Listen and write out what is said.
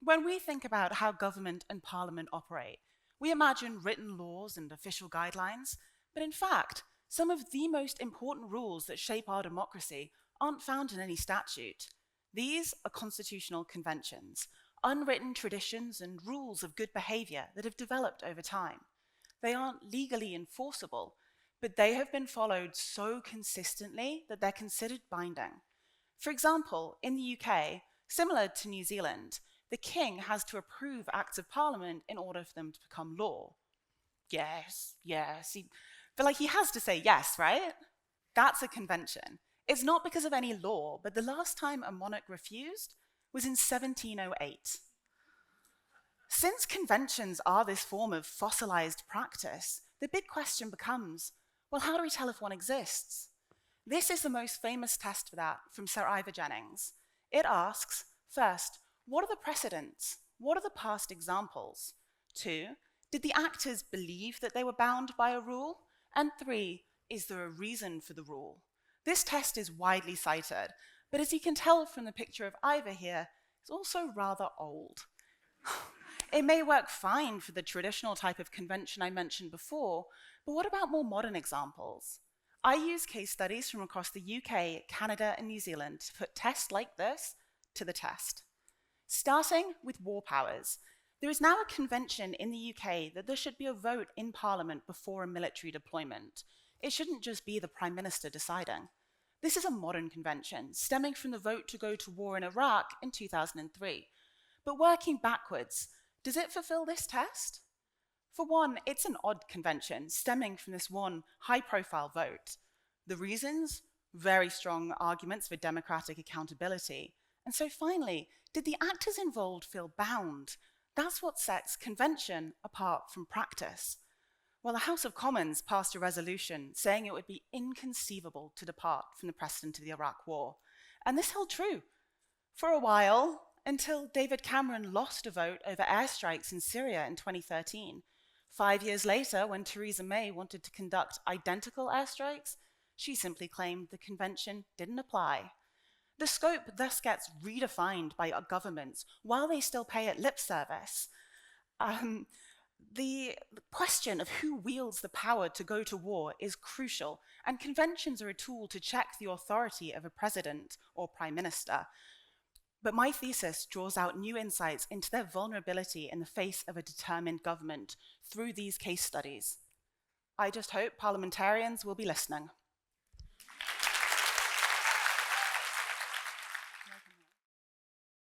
When we think about how government and parliament operate, we imagine written laws and official guidelines, but in fact, some of the most important rules that shape our democracy aren't found in any statute. These are constitutional conventions, unwritten traditions and rules of good behavior that have developed over time. They aren't legally enforceable, but they have been followed so consistently that they're considered binding. For example, in the UK, similar to New Zealand, the king has to approve acts of parliament in order for them to become law. Yes, but he has to say yes, right? That's a convention. It's not because of any law, but the last time a monarch refused was in 1708. Since conventions are this form of fossilized practice, the big question becomes, well, how do we tell if one exists? This is the most famous test for that from Sir Ivor Jennings. It asks, first, what are the precedents? What are the past examples? 2, did the actors believe that they were bound by a rule? And 3, is there a reason for the rule? This test is widely cited, but as you can tell from the picture of Ivor here, it's also rather old. It may work fine for the traditional type of convention I mentioned before, but what about more modern examples? I use case studies from across the UK, Canada, and New Zealand to put tests like this to the test. Starting with war powers, there is now a convention in the UK that there should be a vote in Parliament before a military deployment. It shouldn't just be the Prime Minister deciding. This is a modern convention, stemming from the vote to go to war in Iraq in 2003. But working backwards, does it fulfill this test? For one, it's an odd convention, stemming from this one high-profile vote. The reasons? Very strong arguments for democratic accountability. And so finally, did the actors involved feel bound? That's what sets convention apart from practice. Well, the House of Commons passed a resolution saying it would be inconceivable to depart from the precedent of the Iraq War. And this held true for a while, until David Cameron lost a vote over airstrikes in Syria in 2013. 5 years later, when Theresa May wanted to conduct identical airstrikes, she simply claimed the convention didn't apply. The scope thus gets redefined by governments while they still pay it lip service. The question of who wields the power to go to war is crucial, and conventions are a tool to check the authority of a president or prime minister. But my thesis draws out new insights into their vulnerability in the face of a determined government through these case studies. I just hope parliamentarians will be listening.